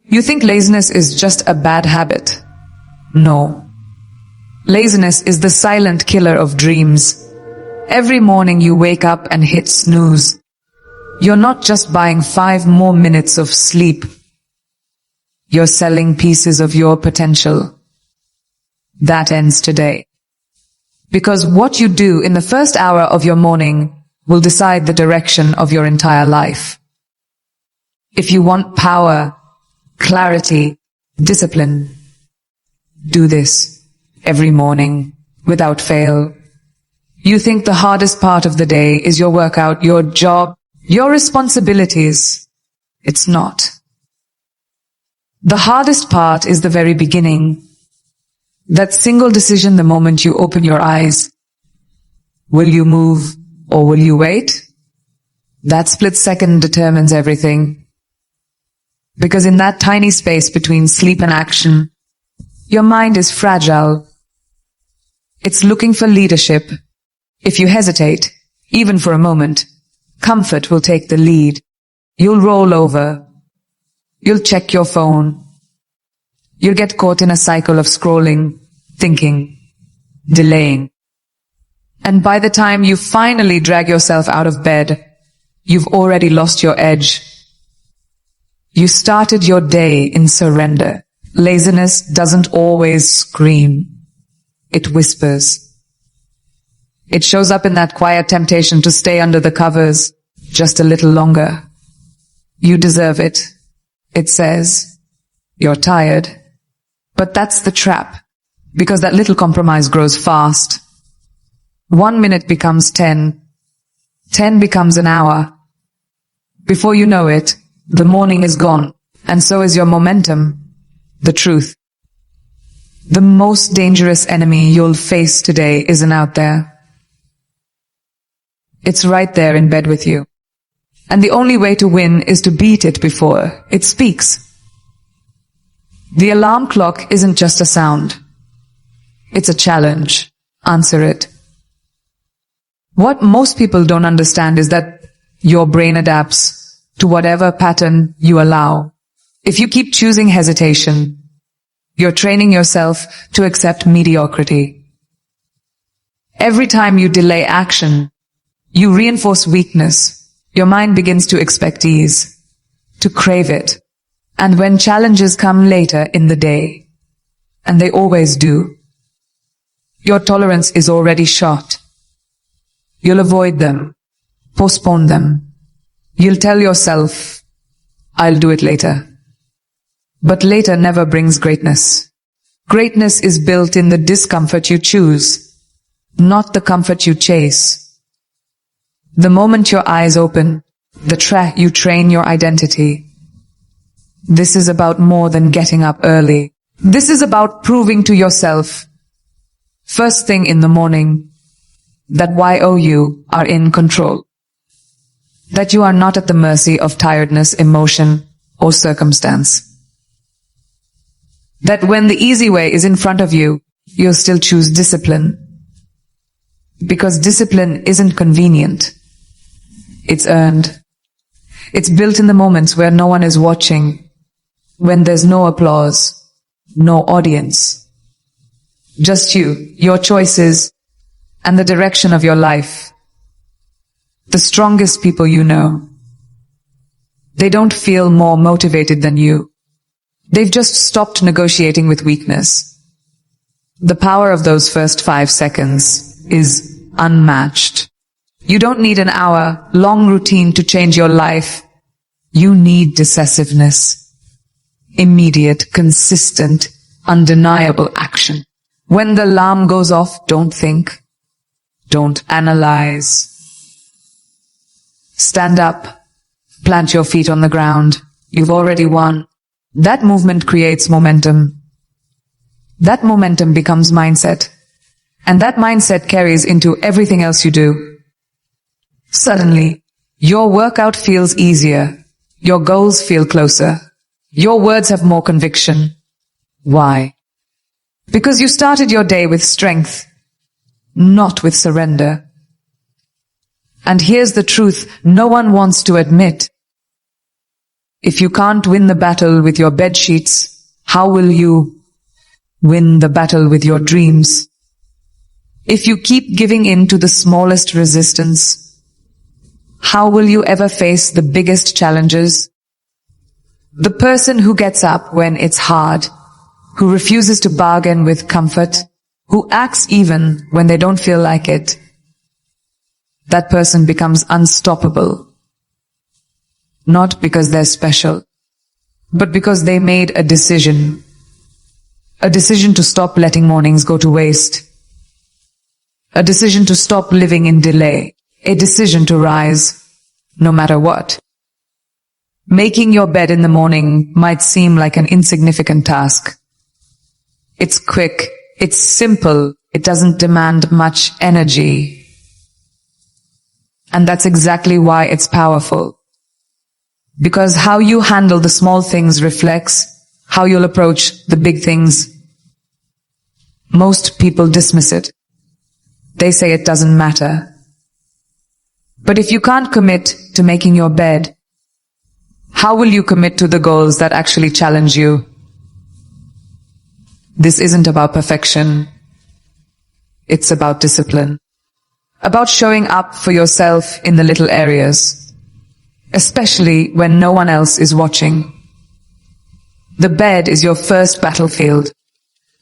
You think laziness is just a bad habit. No. Laziness is the silent killer of dreams. Every morning you wake up and hit snooze. You're not just buying 5 more minutes of sleep. You're selling pieces of your potential. That ends today. Because what you do in the first hour of your morning will decide the direction of your entire life. If you want power, clarity, discipline, do this every morning without fail. You think the hardest part of the day is your workout, your job, your responsibilities. It's not. The hardest part is the very beginning. That single decision the moment you open your eyes. Will you move or will you wait? That split second determines everything. Because in that tiny space between sleep and action, your mind is fragile. It's looking for leadership. If you hesitate, even for a moment, comfort will take the lead. You'll roll over. You'll check your phone. You'll get caught in a cycle of scrolling, thinking, delaying. And by the time you finally drag yourself out of bed, you've already lost your edge. You started your day in surrender. Laziness doesn't always scream. It whispers. It shows up in that quiet temptation to stay under the covers just a little longer. You deserve it. It says, you're tired. But that's the trap, because that little compromise grows fast. 1 minute becomes 10. 10 becomes an hour. Before you know it, the morning is gone, and so is your momentum, the truth. The most dangerous enemy you'll face today isn't out there. It's right there in bed with you. And the only way to win is to beat it before it speaks. The alarm clock isn't just a sound. It's a challenge. Answer it. What most people don't understand is that your brain adapts to whatever pattern you allow. If you keep choosing hesitation, you're training yourself to accept mediocrity. Every time you delay action, you reinforce weakness. Your mind begins to expect ease, to crave it. And when challenges come later in the day, and they always do, your tolerance is already shot. You'll avoid them, postpone them. You'll tell yourself, I'll do it later. But later never brings greatness. Greatness is built in the discomfort you choose, not the comfort you chase. The moment your eyes open, you train your identity. This is about more than getting up early. This is about proving to yourself, first thing in the morning, that you are in control. That you are not at the mercy of tiredness, emotion, or circumstance. That when the easy way is in front of you, you'll still choose discipline. Because discipline isn't convenient. It's earned. It's built in the moments where no one is watching, when there's no applause, no audience. Just you, your choices, and the direction of your life. The strongest people you know. They don't feel more motivated than you. They've just stopped negotiating with weakness. The power of those first 5 seconds is unmatched. You don't need an hour-long routine to change your life. You need decisiveness. Immediate, consistent, undeniable action. When the alarm goes off, don't think. Don't analyze. Stand up. Plant your feet on the ground. You've already won. That movement creates momentum. That momentum becomes mindset. And that mindset carries into everything else you do. Suddenly, your workout feels easier. Your goals feel closer. Your words have more conviction. Why? Because you started your day with strength, not with surrender. And here's the truth no one wants to admit. If you can't win the battle with your bed sheets, how will you win the battle with your dreams? If you keep giving in to the smallest resistance, how will you ever face the biggest challenges? The person who gets up when it's hard, who refuses to bargain with comfort, who acts even when they don't feel like it, that person becomes unstoppable. Not because they're special, but because they made a decision. A decision to stop letting mornings go to waste. A decision to stop living in delay. A decision to rise, no matter what. Making your bed in the morning might seem like an insignificant task. It's quick, it's simple, it doesn't demand much energy. And that's exactly why it's powerful. Because how you handle the small things reflects how you'll approach the big things. Most people dismiss it. They say it doesn't matter. But if you can't commit to making your bed, how will you commit to the goals that actually challenge you? This isn't about perfection. It's about discipline. About showing up for yourself in the little areas, especially when no one else is watching. The bed is your first battlefield.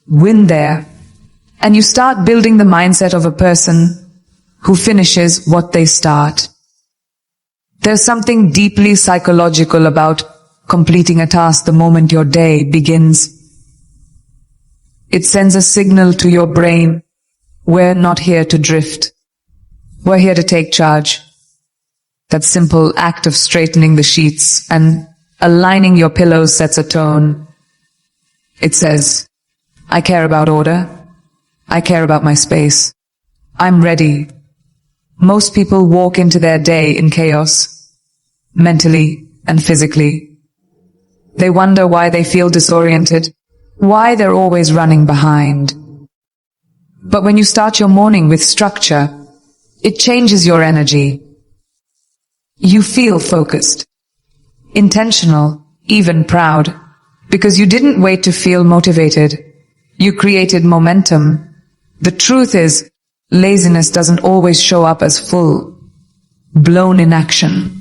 Win there, and you start building the mindset of a person who finishes what they start. There's something deeply psychological about completing a task the moment your day begins. It sends a signal to your brain, we're not here to drift. We're here to take charge. That simple act of straightening the sheets and aligning your pillows sets a tone. It says, I care about order. I care about my space. I'm ready. Most people walk into their day in chaos, mentally and physically. They wonder why they feel disoriented, why they're always running behind. But when you start your morning with structure, it changes your energy. You feel focused, intentional, even proud, because you didn't wait to feel motivated. You created momentum. The truth is, laziness doesn't always show up as full, blown inaction.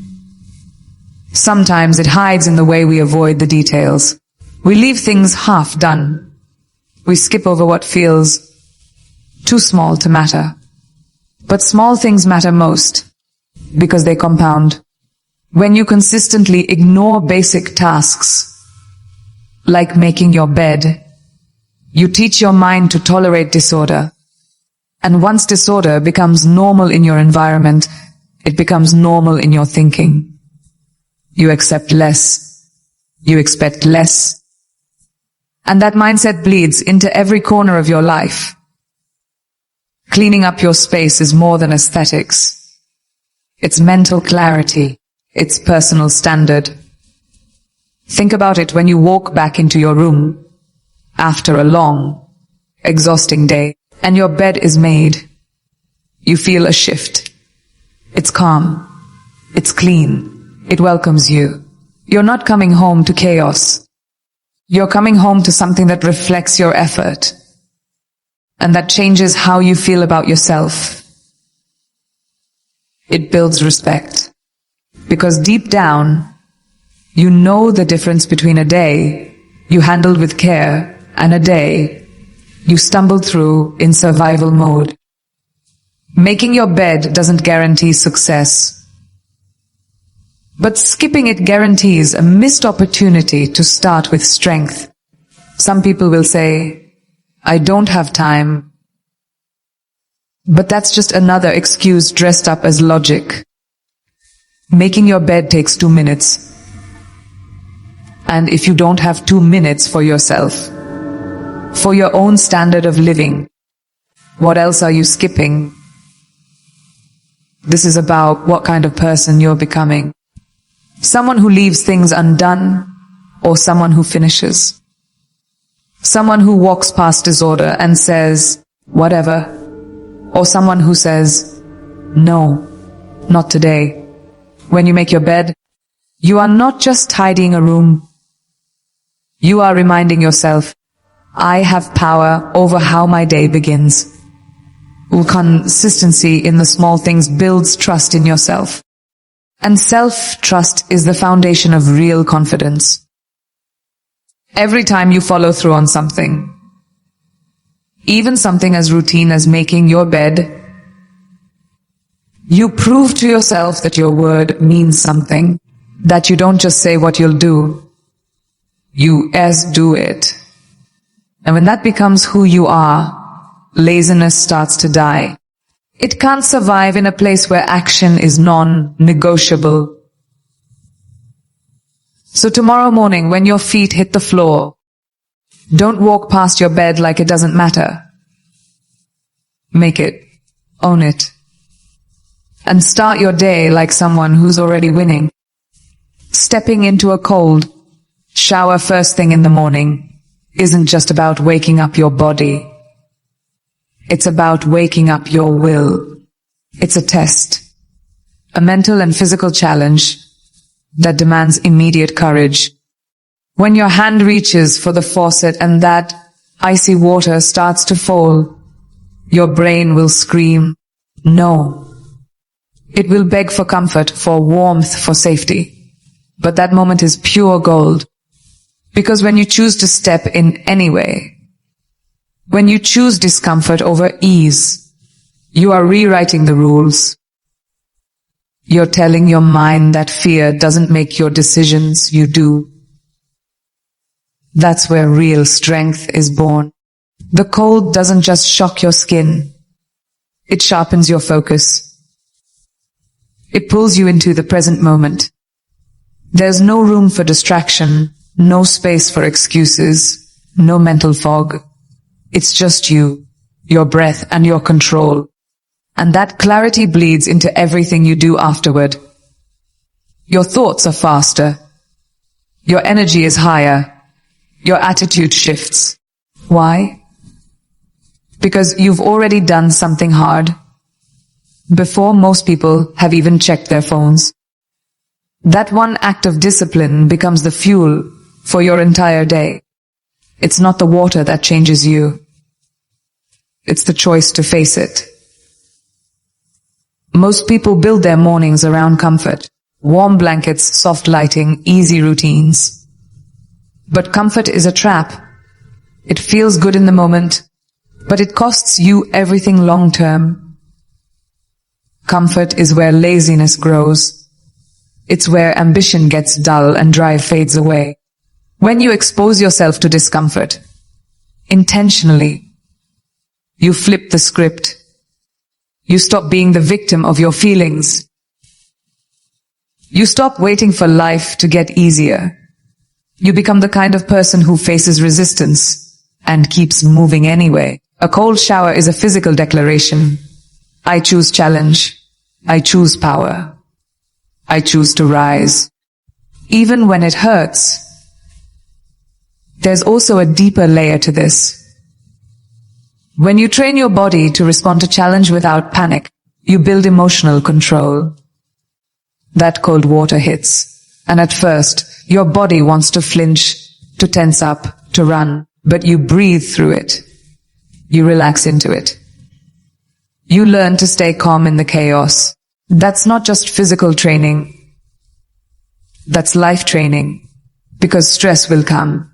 Sometimes it hides in the way we avoid the details. We leave things half done. We skip over what feels too small to matter. But small things matter most, because they compound. When you consistently ignore basic tasks, like making your bed, you teach your mind to tolerate disorder. And once disorder becomes normal in your environment, it becomes normal in your thinking. You accept less. You expect less. And that mindset bleeds into every corner of your life. Cleaning up your space is more than aesthetics. It's mental clarity. It's personal standard. Think about it when you walk back into your room after a long, exhausting day and your bed is made. You feel a shift. It's calm. It's clean. It welcomes you. You're not coming home to chaos. You're coming home to something that reflects your effort and that changes how you feel about yourself. It builds respect because deep down, you know the difference between a day you handled with care and a day you stumbled through in survival mode. Making your bed doesn't guarantee success, but skipping it guarantees a missed opportunity to start with strength. Some people will say, I don't have time. But that's just another excuse dressed up as logic. Making your bed takes 2 minutes. And if you don't have 2 minutes for yourself, for your own standard of living, what else are you skipping? This is about what kind of person you're becoming. Someone who leaves things undone, or someone who finishes. Someone who walks past disorder and says, whatever. Or someone who says, no, not today. When you make your bed, You are not just tidying a room. You are reminding yourself, I have power over how my day begins. Consistency in the small things builds trust in yourself. And self-trust is the foundation of real confidence. Every time you follow through on something, even something as routine as making your bed, you prove to yourself that your word means something, that you don't just say what you'll do, you do it. And when that becomes who you are, laziness starts to die. It can't survive in a place where action is non-negotiable. So tomorrow morning, when your feet hit the floor, don't walk past your bed like it doesn't matter. Make it. Own it. And start your day like someone who's already winning. Stepping into a cold shower first thing in the morning isn't just about waking up your body. It's about waking up your will. It's a test, a mental and physical challenge that demands immediate courage. When your hand reaches for the faucet and that icy water starts to fall, your brain will scream, no. It will beg for comfort, for warmth, for safety. But that moment is pure gold. Because when you choose to step in anyway, when you choose discomfort over ease, you are rewriting the rules. You're telling your mind that fear doesn't make your decisions, you do. That's where real strength is born. The cold doesn't just shock your skin. It sharpens your focus. It pulls you into the present moment. There's no room for distraction, no space for excuses, no mental fog. It's just you, your breath, and your control. And that clarity bleeds into everything you do afterward. Your thoughts are faster. Your energy is higher. Your attitude shifts. Why? Because you've already done something hard before most people have even checked their phones. That one act of discipline becomes the fuel for your entire day. It's not the water that changes you. It's the choice to face it. Most people build their mornings around comfort. Warm blankets, soft lighting, easy routines. But comfort is a trap. It feels good in the moment, but it costs you everything long term. Comfort is where laziness grows. It's where ambition gets dull and drive fades away. When you expose yourself to discomfort, intentionally, you flip the script. You stop being the victim of your feelings. You stop waiting for life to get easier. You become the kind of person who faces resistance and keeps moving anyway. A cold shower is a physical declaration. I choose challenge. I choose power. I choose to rise. Even when it hurts. There's also a deeper layer to this. When you train your body to respond to challenge without panic, you build emotional control. That cold water hits, and at first, your body wants to flinch, to tense up, to run, but you breathe through it. You relax into it. You learn to stay calm in the chaos. That's not just physical training. That's life training, because stress will come.